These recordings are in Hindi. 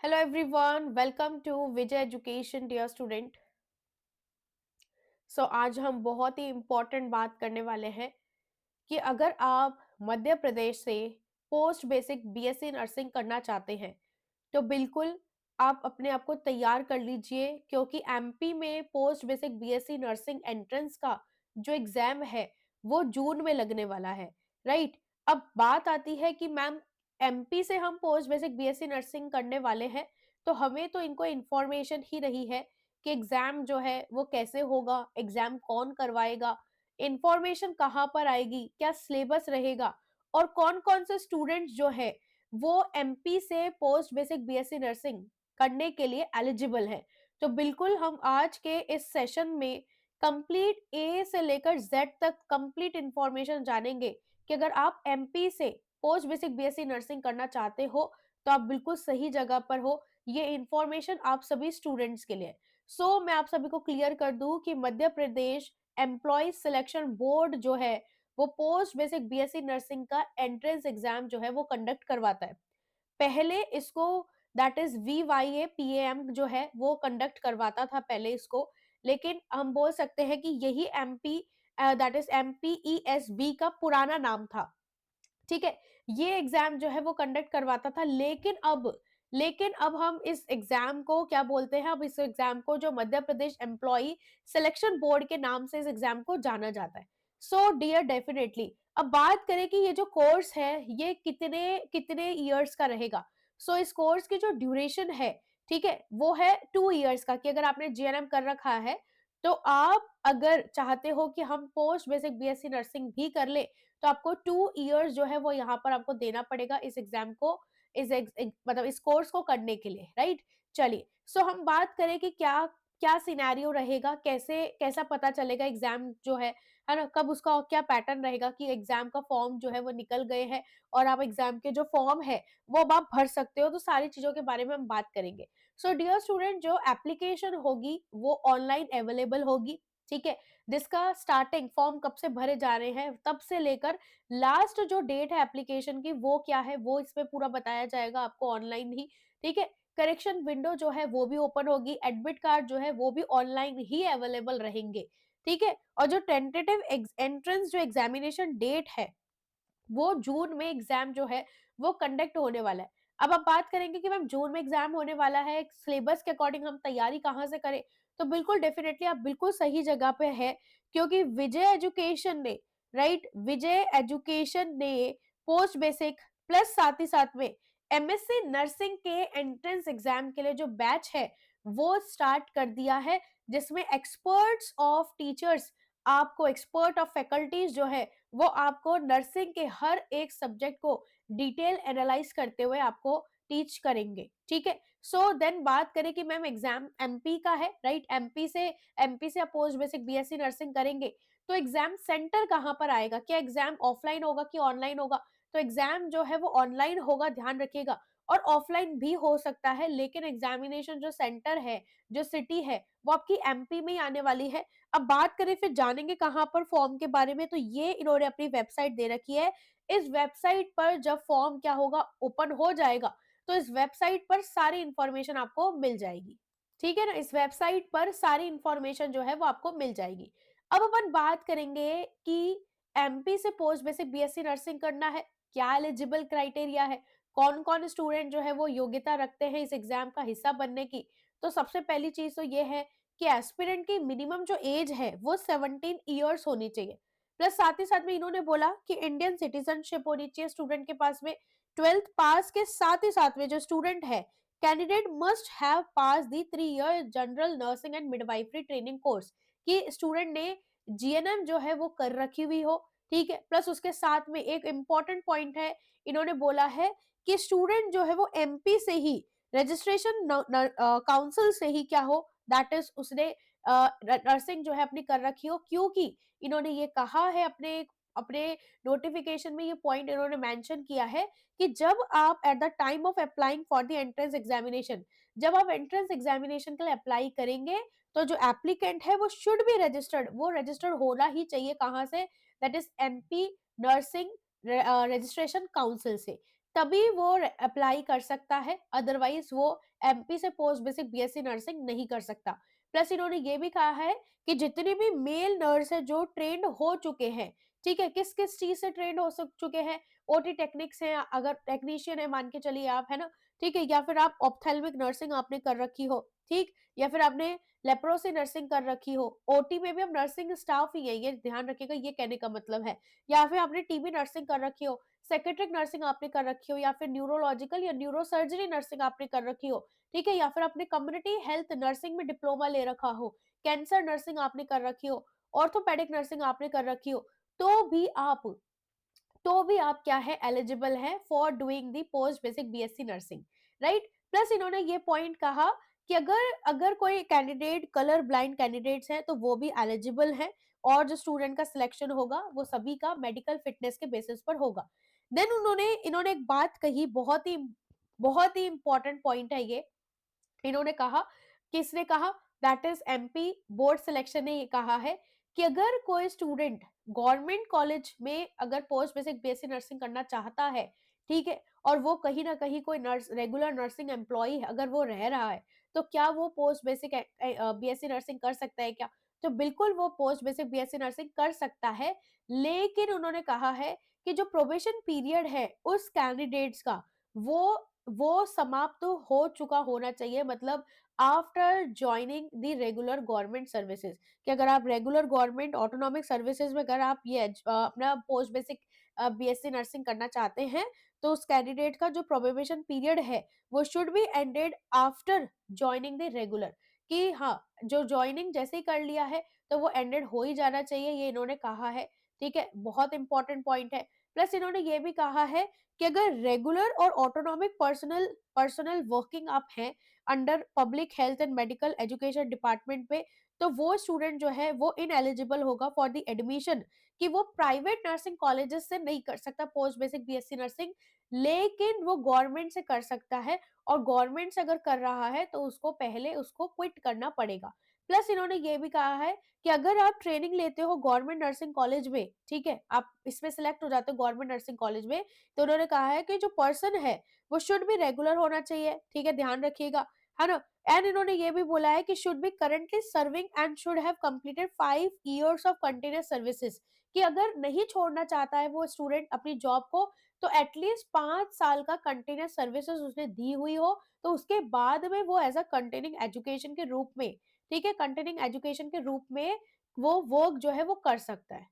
Hello everyone, welcome to Vijay education dear student. आज हम बहुत ही इम्पोर्टेंट बात करने वाले हैं कि अगर आप मध्य प्रदेश से पोस्ट बेसिक बीएससी नर्सिंग करना चाहते हैं तो बिल्कुल आप अपने आप को तैयार कर लीजिए, क्योंकि एमपी में post basic BSc nursing entrance का जो एग्जाम है वो जून में लगने वाला है। राइट। अब बात आती है कि मैम, एमपी से हम पोस्ट बेसिक बीएससी नर्सिंग करने वाले हैं तो हमें तो इनको इन्फॉर्मेशन ही रही है कि एग्जाम जो है वो कैसे होगा, एग्जाम कौन करवाएगा, इंफॉर्मेशन कहाँ पर आएगी, क्या सिलेबस रहेगा और कौन कौन से स्टूडेंट्स जो है वो एमपी से पोस्ट बेसिक बीएससी नर्सिंग करने के लिए एलिजिबल है। तो बिल्कुल हम आज के इस सेशन में कंप्लीट ए से लेकर जेड तक कंप्लीट इंफॉर्मेशन जानेंगे कि अगर आप एमपी से पोस्ट बेसिक बीएससी नर्सिंग करना चाहते हो तो आप बिल्कुल सही जगह पर हो। ये इंफॉर्मेशन आप सभी स्टूडेंट्स के लिए। मैं आप सभी को क्लियर कर दूं कि Madhya Pradesh employ selection board जो है वो पोस्ट बेसिक बीएससी नर्सिंग का एंट्रेंस एग्जाम जो है वो कंडक्ट करवाता है। पहले इसको दैट इज VYAPAM जो है वो कंडक्ट करवाता था पहले इसको, लेकिन हम बोल सकते हैं कि यही एमपी दैट इज MPESB का पुराना नाम था। ठीक है। ये एग्जाम जो है वो कंडक्ट करवाता था, लेकिन अब हम इस एग्जाम को क्या बोलते हैं, अब इस एग्जाम को जो Madhya Pradesh employ selection board के नाम से इस एग्जाम को जाना जाता है। डियर डेफिनेटली अब बात करें कि ये जो कोर्स है ये कितने कितने ईयर्स का रहेगा। इस कोर्स की जो ड्यूरेशन है, ठीक है, वो है 2 ईयर्स का। कि अगर आपने जीएनएम कर रखा है तो आप अगर चाहते हो कि हम पोस्ट बेसिक बीएससी नर्सिंग भी कर ले तो आपको 2 ईयर्स जो है वो यहाँ पर आपको देना पड़ेगा इस एग्जाम को, मतलब इस कोर्स को करने के लिए। राइट। चलिए, हम बात करें कि क्या क्या सिनेरियो रहेगा, कैसे कैसा पता चलेगा एग्जाम जो है ना, कब उसका क्या पैटर्न रहेगा कि एग्जाम का फॉर्म जो है वो निकल गए हैं और आप एग्जाम के जो फॉर्म है वो अब आप भर सकते हो। तो सारी चीजों के बारे में हम बात करेंगे। डियर स्टूडेंट, जो एप्लीकेशन होगी वो ऑनलाइन अवेलेबल होगी। ठीक है। जिसका स्टार्टिंग फॉर्म कब से भरे जा रहे हैं तब से लेकर लास्ट जो डेट है एप्लीकेशन की वो क्या है वो इसमें पूरा बताया जाएगा आपको ऑनलाइन ही। ठीक है। करेक्शन विंडो जो है वो भी ओपन होगी, एडमिट कार्ड जो है वो भी ऑनलाइन ही अवेलेबल रहेंगे। ठीक है। और जो टेंटेटिव एंट्रेंस जो एग्जामिनेशन डेट है वो जून में एग्जाम जो है वो कंडक्ट होने वाला है। अब आप बात करेंगे कि मैम जून में एग्जाम होने वाला है, सिलेबस के अकॉर्डिंग हम तैयारी कहाँ से करें। तो बिल्कुल डेफिनेटली आप बिल्कुल सही जगह पे है, क्योंकि विजय एजुकेशन ने, राइट, विजय एजुकेशन ने पोस्ट बेसिक प्लस साथ ही साथ में एमएससी नर्सिंग के एंट्रेंस एग्जाम के लिए जो बैच है वो स्टार्ट कर दिया है, जिसमें एक्सपर्ट्स ऑफ टीचर्स, आपको एक्सपर्ट ऑफ फैकल्टीज जो है वो आपको नर्सिंग के हर एक सब्जेक्ट को डिटेल एनालाइज करते हुए आपको टीच करेंगे। ठीक है। देन बात करें कि मैम एग्जाम एमपी का है, राइट, एमपी से आप पोस्ट बेसिक बीएससी नर्सिंग करेंगे तो एग्जाम सेंटर कहाँ पर आएगा, क्या एग्जाम ऑफलाइन होगा कि ऑनलाइन होगा। तो एग्जाम जो है वो ऑनलाइन होगा, ध्यान रखिएगा, और ऑफलाइन भी हो सकता है, लेकिन एग्जामिनेशन जो सेंटर है, जो सिटी है, वो आपकी एमपी में ही आने वाली है। अब बात करें फिर जानेंगे कहाँ पर फॉर्म के बारे में, तो ये इन्होंने अपनी वेबसाइट दे रखी है। इस वेबसाइट पर जब फॉर्म क्या होगा, ओपन हो जाएगा, तो इस वेबसाइट पर सारी इंफॉर्मेशन आपको मिल जाएगी। ठीक है ना, इस वेबसाइट पर सारी इंफॉर्मेशन जो है वो आपको मिल जाएगी। अब अपन बात करेंगे कि एमपी से पोस्ट बेसिक बीएससी नर्सिंग करना है, क्या एलिजिबल क्राइटेरिया है, कौन कौन स्टूडेंट जो है वो योग्यता रखते हैं इस एग्जाम का हिस्सा बनने की। तो सबसे पहली चीज तो ये है कि एस्पिरेंट की मिनिमम जो एज है वो 17 ईयर्स होनी चाहिए। प्लस साथ ही साथ में इन्होंने बोला कि इंडियन सिटीजनशिप होनी चाहिए स्टूडेंट के पास में। 12th पास के साथ ही साथ में जो स्टूडेंट है, candidate must have pass the 3 year general nursing and midwifery training course, कि स्टूडेंट ने जीएनएम जो है वो कर रखी हुई हो। ठीक है। प्लस उसके साथ में एक इंपॉर्टेंट पॉइंट है, इन्होंने बोला है कि स्टूडेंट जो है वो एमपी से ही रजिस्ट्रेशन काउंसिल से ही क्या हो, दैट इज उसने नर्सिंग जो है अपनी कर रखी हो। क्योंकि इन्होंने ये कहा है अपने अपने नोटिफिकेशन में, ये पॉइंट इन्होंने मेंशन किया है कि जब आप eight the time of applying for the entrance examination, जब आप एंट्रेंस एग्जामिनेशन के लिए अप्लाई करेंगे तो जो एप्लीकेंट है वो शुड बी रजिस्टर्ड, वो रजिस्टर्ड होना ही चाहिए, कहाँ से, that is MP nursing registration council से। तभी वो अप्लाई कर सकता है, अदरवाइज वो एमपी से पोस्ट बेसिक बीएससी नर्सिंग नहीं कर सकता। प्लस इन्होंने ये भी कहा है कि जितने भी मेल नर्स है जो ट्रेंड हो चुके हैं, ठीक है, किस किस चीज से ट्रेंड हो चुके हैं, ओटी टेक्निक्स है, अगर टेक्नीशियन है मान के चलिए आप, है ना, ठीक है, या फिर आप ऑप्थेल्मिक नर्सिंग आपने कर रखी हो, ठीक, या फिर आपने लेप्रोसी नर्सिंग कर रखी हो, ओटी में भी हम नर्सिंग स्टाफ ही है, ये ध्यान रखिएगा, ये कहने का मतलब है, या फिर आपने टीबी नर्सिंग कर रखी हो, साइकियाट्रिक नर्सिंग आपने कर रखी हो, या फिर न्यूरोलॉजिकल या न्यूरोसर्जरी नर्सिंग आपने कर रखी हो, ठीक है, या फिर आपने कम्युनिटी हेल्थ नर्सिंग में डिप्लोमा ले रखा हो, कैंसर नर्सिंग आपने कर रखी हो, ऑर्थोपेडिक नर्सिंग आपने कर रखी हो, तो भी आप तो भी आप क्या है, एलिजिबल है for doing the post basic BSc nursing, right. Plus इन्होंने ये पॉइंट कहा कि अगर अगर कोई कैंडिडेट कलर ब्लाइंड कैंडिडेट्स हैं तो वो भी एलिजिबल हैं, और जो स्टूडेंट का सिलेक्शन होगा वो सभी का मेडिकल फिटनेस के बेसिस पर होगा। देन उन्होंने इन्होंने एक बात कही, बहुत ही इंपॉर्टेंट पॉइंट है ये। इन्होंने कहा, किसने कहा, that is MP board selection ने ये कहा है कि अगर कोई स्टूडेंट गवर्नमेंट कॉलेज में अगर पोस्ट बेसिक बीएससी नर्सिंग करना चाहता है, ठीक है, और वो कहीं ना कहीं कोई नर्स रेगुलर नर्सिंग एम्प्लॉय अगर वो रह रहा है, तो क्या वो पोस्ट बेसिक बीएससी नर्सिंग कर सकता है क्या? तो बिल्कुल वो पोस्ट बेसिक बीएससी नर्सिंग कर सकता है, लेकिन उन्होंने कहा है कि जो प्रोबेशन पीरियड है उस कैंडिडेट्स का, वो वो समाप्त तो हो चुका होना चाहिए, मतलब after joining the regular government services, कि अगर आप रेगुलर गवर्नमेंट ऑटोनॉमिक सर्विसेज में अगर आप ये अपना पोस्ट बेसिक बीएससी नर्सिंग करना चाहते हैं, तो उस कैंडिडेट का जो प्रोबेशन पीरियड है वो should be ended after joining the regular, कि हाँ, जो जॉइनिंग जैसे ही कर लिया है तो वो एंडेड हो ही जाना चाहिए, ये इन्होंने कहा है, ठीक है, बहुत इंपॉर्टेंट पॉइंट है। प्लस इन्होंने ये भी कहा है कि अगर रेगुलर और ऑटोनॉमिक पर्सनल पर्सनल वर्किंग आप हैं under public health and medical education department में, तो वो स्टूडेंट जो है वो इनएलिजिबल होगा फॉर द एडमिशन, कि वो प्राइवेट नर्सिंग कॉलेजेस से नहीं कर सकता पोस्ट बेसिक बीएससी नर्सिंग, लेकिन वो गवर्नमेंट से कर सकता है, और गवर्नमेंट से अगर कर रहा है तो उसको पहले उसको क्विट करना पड़ेगा। प्लस इन्होंने ये भी कहा है कि अगर आप ट्रेनिंग लेते हो गवर्नमेंट नर्सिंग कॉलेज में, ठीक है, आप इसमें सिलेक्ट हो जाते हो गवर्नमेंट नर्सिंग कॉलेज में, तो उन्होंने कहा है कि जो पर्सन है वो शुड बी रेगुलर होना चाहिए, ठीक है, ध्यान रखिएगा, है ना। एंड इन्होंने ये भी बोला है कि should be currently serving and should have completed 5 years of continuous services, कि अगर नहीं छोड़ना चाहता है वो स्टूडेंट अपनी जॉब को, तो एटलीस्ट 5 साल का कंटिन्यूअस सर्विसेज उसने दी हुई हो, तो उसके बाद में वो एज अ कंटिन्यूइंग एजुकेशन के रूप में, ठीक है, कंटिन्यूइंग एजुकेशन के रूप में वो वर्क जो है वो कर सकता है।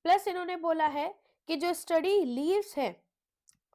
प्लस इन्होंने बोला है कि जो स्टडी लीव्स है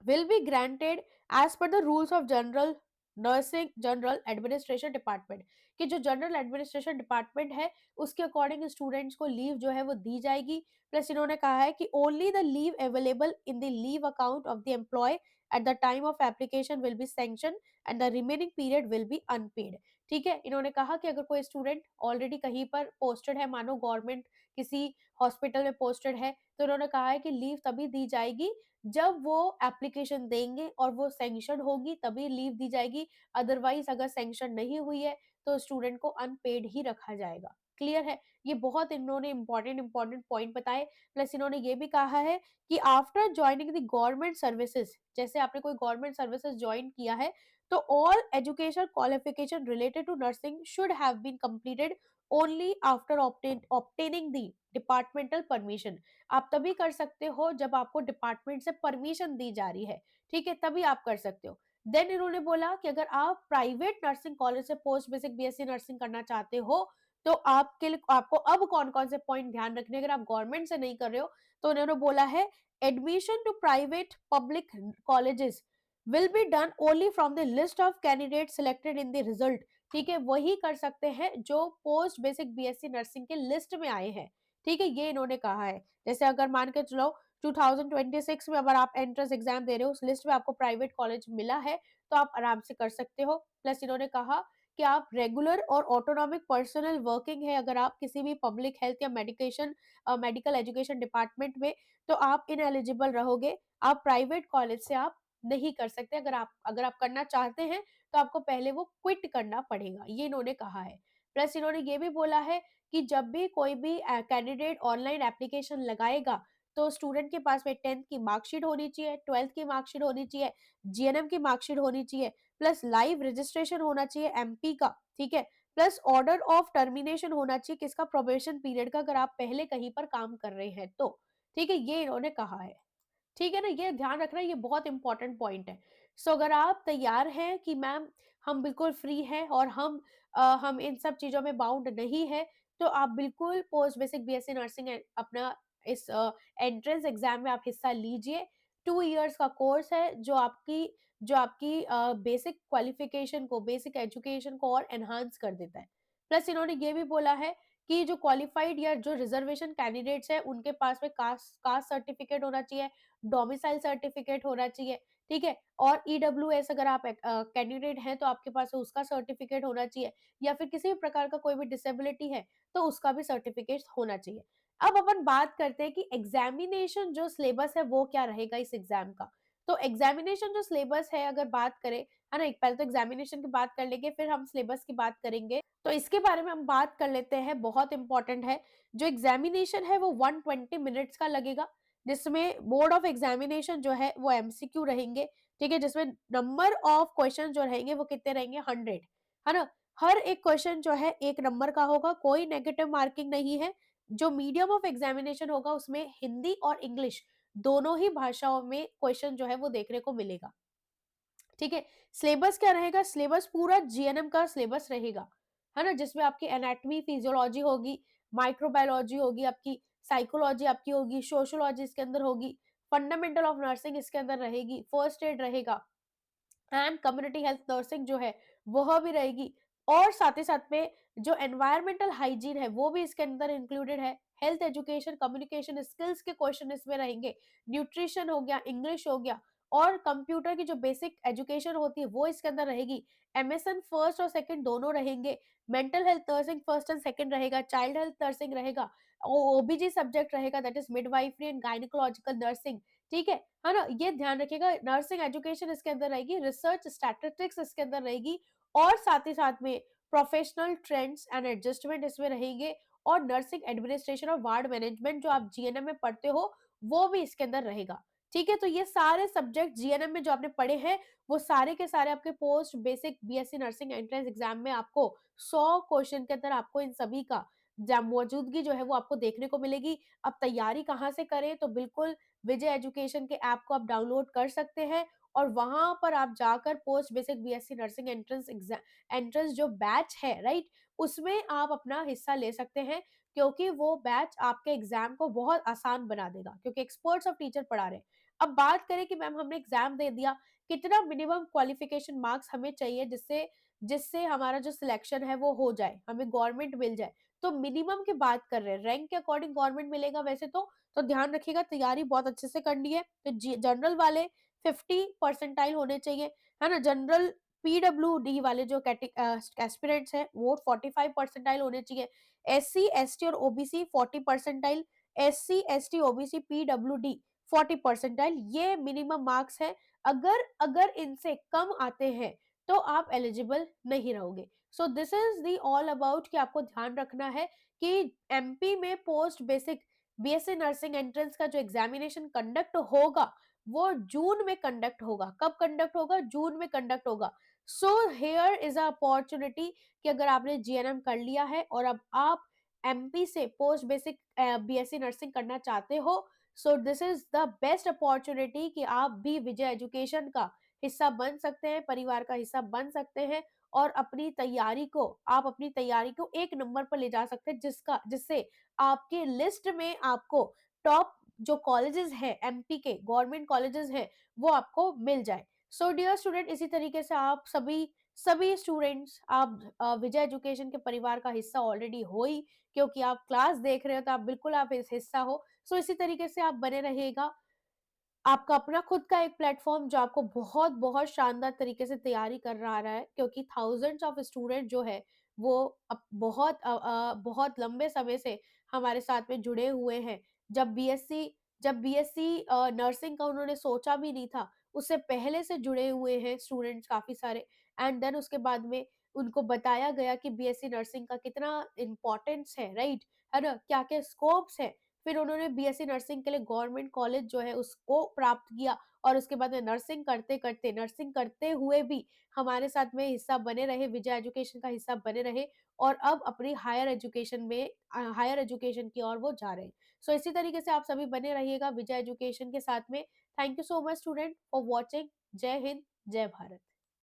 will be granted as per the rules of general administration department, कि जो जनरल एडमिनिस्ट्रेशन डिपार्टमेंट है उसके अकॉर्डिंग स्टूडेंट्स को लीव जो है वो दी जाएगी। प्लस इन्होंने कहा है कि only the leave available in the leave account of the employee at the time of application will be sanction and the remaining period will be unpaid. ठीक है, इन्होंने कहा कि अगर कोई स्टूडेंट ऑलरेडी कहीं पर पोस्टेड है, मानो गवर्नमेंट किसी हॉस्पिटल में पोस्टेड है, तो उन्होंने कहा है कि लीव तभी दी जाएगी जब वो एप्लीकेशन देंगे और वो सैंक्शन होगी तभी लीव दी जाएगी, अदरवाइज अगर सैंक्शन नहीं हुई है तो स्टूडेंट को अनपेड ही रखा जाएगा। क्लियर है? ये बहुत इन्होंने इंपॉर्टेंट पॉइंट बताए। प्लस इन्होंने ये भी कहा है कि after joining the government services, जैसे आपने कोई गवर्नमेंट सर्विसेज ज्वाइन किया है, तो all education qualification related to nursing should have been completed only after obtaining the departmental permission. आप तभी कर सकते हो जब आपको डिपार्टमेंट से परमिशन दी जा रही है, ठीक है, तभी आप कर सकते हो। देन इन्होंने बोला कि अगर आप प्राइवेट नर्सिंग कॉलेज से पोस्ट बेसिक बीएससी नर्सिंग करना चाहते हो, तो आपके लिए आपको अब कौन-कौन से पॉइंट ध्यान रखने हैं, अगर आप गवर्नमेंट से नहीं कर रहे हो, तो उन्होंने बोला है admission to private public colleges will be done only from the list of candidate selected in the result. ठीक है, वही कर सकते हैं जो पोस्ट बेसिक बीएससी नर्सिंग के लिस्ट में आए हैं। ठीक है, ये इन्होंने कहा है। जैसे अगर मान के चलो 2026 में अगर आप एंट्रेंस एग्जाम दे रहे हो, उस लिस्ट में आपको प्राइवेट कॉलेज मिला है, तो आप आराम से कर सकते हो। प्लस इन्होंने कहा कि आप रेगुलर और ऑटोनॉमिक पर्सनल वर्किंग है अगर आप किसी भी पब्लिक हेल्थ या मेडिकल एजुकेशन डिपार्टमेंट में, तो आप इनएलिजिबल रहोगे। आप प्राइवेट कॉलेज से आप नहीं कर सकते। अगर आप करना चाहते हैं, तो आपको पहले वो क्विट करना पड़ेगा, ये इन्होंने कहा है। प्लस इन्होंने ये भी बोला है कि जब भी कोई भी कैंडिडेट ऑनलाइन एप्लीकेशन लगाएगा, तो स्टूडेंट के पास में 10th की मार्कशीट होनी चाहिए, 12th की मार्कशीट होनी चाहिए, जीएनएम की मार्कशीट होनी चाहिए, प्लस लाइव रजिस्ट्रेशन होना चाहिए एमपी का, ठीक है? प्लस ऑर्डर ऑफ टर्मिनेशन होना चाहिए किसका? प्रोबेशन पीरियड का, अगर आप पहले कहीं पर काम कर रहे हैं तो, ठीक है? ये इन्होंने कहा है। ठीक है ना? ये ध्यान रखना, ये बहुत इंपॉर्टेंट पॉइंट है। सो अगर आप तैयार हैं कि मैम हम बिल्कुल फ्री हैं और हम इन सब चीज़ों में बाउंड नहीं हैं, तो आप बिल्कुल पोस्ट बेसिक बीएससी नर्सिंग अपना इस एंट्रेंस एग्ज़ाम में आप हिस्सा लीजिए। 2 इयर्स का कोर्स है जो आपकी बेसिक क्वालिफ़िकेशन को, बेसिक एजुकेशन को और एनहांस कर देता है। प्लस इन्होंने ये भी बोला है कि जो क्वालिफ़ाइड या जो रिज़र्वेशन कैंडिडेट्स हैं, उनके पास में कास्ट सर्टिफ़िकेट होना चाहिए, डोमिसाइल सर्टिफिकेट होना चाहिए, ठीक है? और ईडब्ल्यूएस अगर आप कैंडिडेट हैं तो आपके पास उसका सर्टिफिकेट होना चाहिए, या फिर किसी भी प्रकार का कोई भी डिसेबिलिटी है तो उसका भी सर्टिफिकेट होना चाहिए। अब अपन बात करते हैं कि एग्जामिनेशन जो सिलेबस है वो क्या रहेगा इस एग्जाम का। तो एग्जामिनेशन जो सिलेबस है अगर बात करें, है ना? एक पहले तो एग्जामिनेशन की बात कर लेंगे, फिर हम सिलेबस की बात करेंगे। तो इसके बारे में हम बात कर लेते हैं, बहुत इंपॉर्टेंट है। जो एग्जामिनेशन है वो 120 मिनट्स का लगेगा, जिसमें बोर्ड ऑफ एग्जामिनेशन जो है वो एमसीक्यू रहेंगे, ठीक है? जिसमें नंबर ऑफ क्वेश्चन जो रहेंगे वो कितने रहेंगे? 100, है ना? हर एक क्वेश्चन जो है 1 नंबर का होगा, कोई नेगेटिव मार्किंग नहीं है। जो मीडियम ऑफ एग्जामिनेशन होगा उसमें हिंदी और इंग्लिश दोनों ही भाषाओं में क्वेश्चन जो है वो देखने को मिलेगा। ठीक है? सिलेबस क्या रहेगा? सिलेबस पूरा जीएनएम का सिलेबस रहेगा, है ना? जिसमें आपकी एनाटॉमी, फिजियोलॉजी होगी, माइक्रोबायोलॉजी होगी, आपकी साइकोलॉजी आपकी होगी, सोशियोलॉजी इसके अंदर होगी, फंडामेंटल ऑफ नर्सिंग इसके अंदर रहेगी, फर्स्ट एड रहेगा, एंड कम्युनिटी हेल्थ नर्सिंग जो है वह भी रहेगी, और साथ ही साथ में जो एनवायरमेंटल हाइजीन है वो भी इसके अंदर इंक्लूडेड है। हेल्थ एजुकेशन, कम्युनिकेशन स्किल्स के क्वेश्चन इसमें रहेंगे, न्यूट्रिशन हो गया, इंग्लिश हो गया, और कंप्यूटर की जो बेसिक एजुकेशन होती है वो इसके अंदर रहेगी। एमएसएन फर्स्ट और सेकंड दोनों रहेंगे, mental health nursing first and second रहेगा, चाइल्ड हेल्थ नर्सिंग रहेगा, ओबीजी सब्जेक्ट रहेगा, that is midwifery and gynaecological nursing, ठीक है ना? ये ध्यान रखिएगा, नर्सिंग एजुकेशन इसके अंदर रहेगी, रिसर्च स्टैटिस्टिक्स इसके अंदर रहेगी, और साथ ही साथ में प्रोफेशनल ट्रेंड्स एंड एडजस्टमेंट इसमें रहेंगे, और नर्सिंग एडमिनिस्ट्रेशन और वार्ड मैनेजमेंट जो आप जीएनएम में पढ़ते हो वो भी इसके अंदर रहेगा। ठीक है? तो ये सारे सब्जेक्ट जीएनएम में जो आपने पढ़े हैं वो सारे के सारे आपके post basic BSc nursing entrance exam में आपको 100 क्वेश्चन के अंदर आपको इन सभी का मौजूदगी जो है वो आपको देखने को मिलेगी। अब तैयारी कहाँ से करें? तो बिल्कुल विजय एजुकेशन के ऐप को आप डाउनलोड कर सकते हैं, और वहां पर आप जाकर post basic BSc nursing entrance जो बैच है, राइट, उसमें आप अपना हिस्सा ले सकते हैं, क्योंकि वो बैच आपके एग्जाम को बहुत आसान बना देगा, क्योंकि एक्सपर्ट्स ऑफ टीचर पढ़ा रहे हैं। अब बात करें कि मैम हमने एग्जाम दे दिया, कितना मिनिमम क्वालिफिकेशन मार्क्स हमें चाहिए जिससे जिससे हमारा जो सिलेक्शन है वो हो जाए, हमें गवर्नमेंट मिल जाए। तो मिनिमम की बात कर रहे हैं, रैंक के अकॉर्डिंग गवर्नमेंट मिलेगा वैसे तो ध्यान रखिएगा, तैयारी बहुत अच्छे से करनी है। तो जनरल वाले 50 परसेंटाइल होने चाहिए, है ना? जनरल पीडब्ल्यूडी वाले जो एस्पिरेंट्स हैं वो 45 परसेंटाइल होने चाहिए। एससी, एसटी और OBC 40 percentile, SC, ST, OBC, PWD 40 percentile, ये मिनिमम मार्क्स है। अगर अगर इनसे कम आते हैं तो आप एलिजिबल नहीं रहोगे। So this is the all about कि आपको ध्यान रखना है कि एमपी में post basic BSc nursing entrance का जो एग्जामिनेशन कंडक्ट होगा वो जून में कंडक्ट होगा। कब कंडक्ट होगा? जून में कंडक्ट होगा। So here is a opportunity कि अगर आपने जीएनएम कर लिया है और अब आप एमपी से पोस्ट बेसिक बीएससी नर्सिंग करना चाहते हो, so this is the best opportunity कि आप भी विजय एजुकेशन का हिस्सा बन सकते हैं, परिवार का हिस्सा बन सकते हैं, और अपनी तैयारी को एक नंबर पर ले जा सकते हैं, जिससे आपके लिस्ट में आपको टॉप जो कॉलेजेस हैं एमपी के गवर्नमेंट कॉलेजेस हैं वो आपको मिल जाए। सो डियर स्टूडेंट, इसी तरीके से आप सभी सभी स्टूडेंट्स आप विजय एजुकेशन के परिवार का हिस्सा ऑलरेडी हो ही, क्योंकि आप क्लास देख रहे हो तो आप बिल्कुल आप इस हिस्सा हो। सो इसी तरीके से आप बने रहिएगा। आपका अपना खुद का एक प्लेटफ़ॉर्म जो आपको बहुत-बहुत शानदार तरीके से तैयारी करवा रहा है, क्योंकि थाउज़ेंड्स ऑफ स्टूडेंट जो है वो अब बहुत लंबे समय से हमारे साथ में जुड़े हुए हैं। जब बीएससी नर्सिंग का उन्होंने सोचा भी नहीं था, उससे पहले से जुड़े हुए हैं स्टूडेंट्स काफ़ी सारे, एंड देन उसके बाद में उनको बताया गया कि बीएससी नर्सिंग का कितना इम्पोर्टेंस है, राइट? है ना? क्या-क्या स्कोप्स हैं। फिर उन्होंने बीएससी नर्सिंग के लिए गवर्नमेंट कॉलेज जो है उसको प्राप्त किया और उसके बाद में नर्सिंग करते हुए भी हमारे साथ में हिस्सा बने रहे, विजय एजुकेशन का हिस्सा बने रहे और अब अपनी हायर एजुकेशन की ओर वो जा रहे हैं। सो इसी तरीके से आप सभी बने रहिएगा विजय एजुकेशन के साथ में। Thank you so much student for watching. जय हिंद, जय भारत।